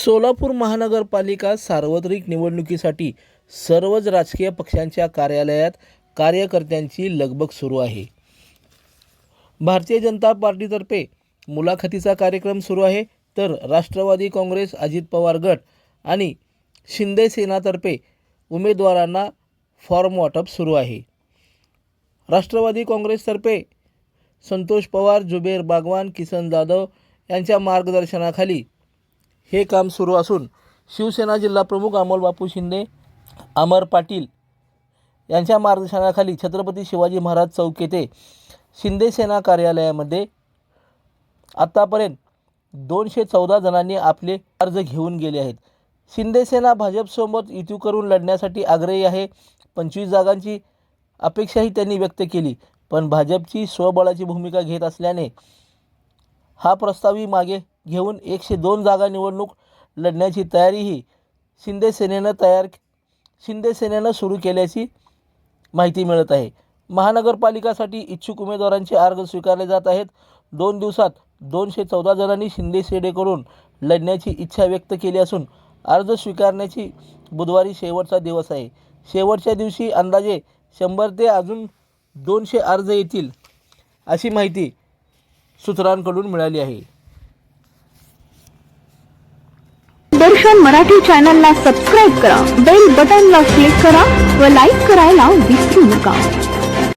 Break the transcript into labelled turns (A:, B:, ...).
A: सोलापूर महानगरपालिका सार्वत्रिक निवडणुकीसाठी सर्वच राजकीय पक्षांच्या कार्यालयात कार्यकर्त्यांची लगबग सुरू आहे. भारतीय जनता पार्टीतर्फे मुलाखतीचा कार्यक्रम सुरू आहे, तर राष्ट्रवादी काँग्रेस, अजित पवार गट आणि शिंदे सेनातर्फे उमेदवारांना फॉर्म वाटप सुरू आहे. राष्ट्रवादी काँग्रेसतर्फे संतोष पवार, जुबेर बागवान, किसन जाधव यांच्या मार्गदर्शनाखाली हे काम सुरू असून शिवसेना जिल्हाप्रमुख अमोल बापू शिंदे, अमर पाटील यांच्या मार्गदर्शनाखाली छत्रपती शिवाजी महाराज चौक येथे शिंदे सेना कार्यालयामध्ये आतापर्यंत 214 जणांनी आपले अर्ज घेऊन गेले आहेत. शिंदे सेना भाजपसोबत युती करून लढण्यासाठी आग्रही आहे. 25 जागांची अपेक्षाही त्यांनी व्यक्त केली, पण भाजपची स्वबळाची भूमिका घेत असल्याने हा प्रस्तावही मागे घेऊन 102 जागा निवडणूक लढण्याची तयारीही शिंदे सेनेनं सुरू केल्याची माहिती मिळत आहे. महानगरपालिकासाठी इच्छुक उमेदवारांचे अर्ज स्वीकारले जात आहेत. 2 दिवसात 214 जणांनी शिंदे सेनेकडून लढण्याची इच्छा व्यक्त केली असून अर्ज स्वीकारण्याची बुधवारी शेवटचा दिवस आहे. शेवटच्या दिवशी अंदाजे 100 ते अजून 200 अर्ज येतील अशी माहिती सूत्रांकडून मिळाली आहे.
B: दर्शन मराठी चॅनलला सबस्क्राईब करा, बेल बटनला क्लिक करा व लाईक करायला विसरू नका.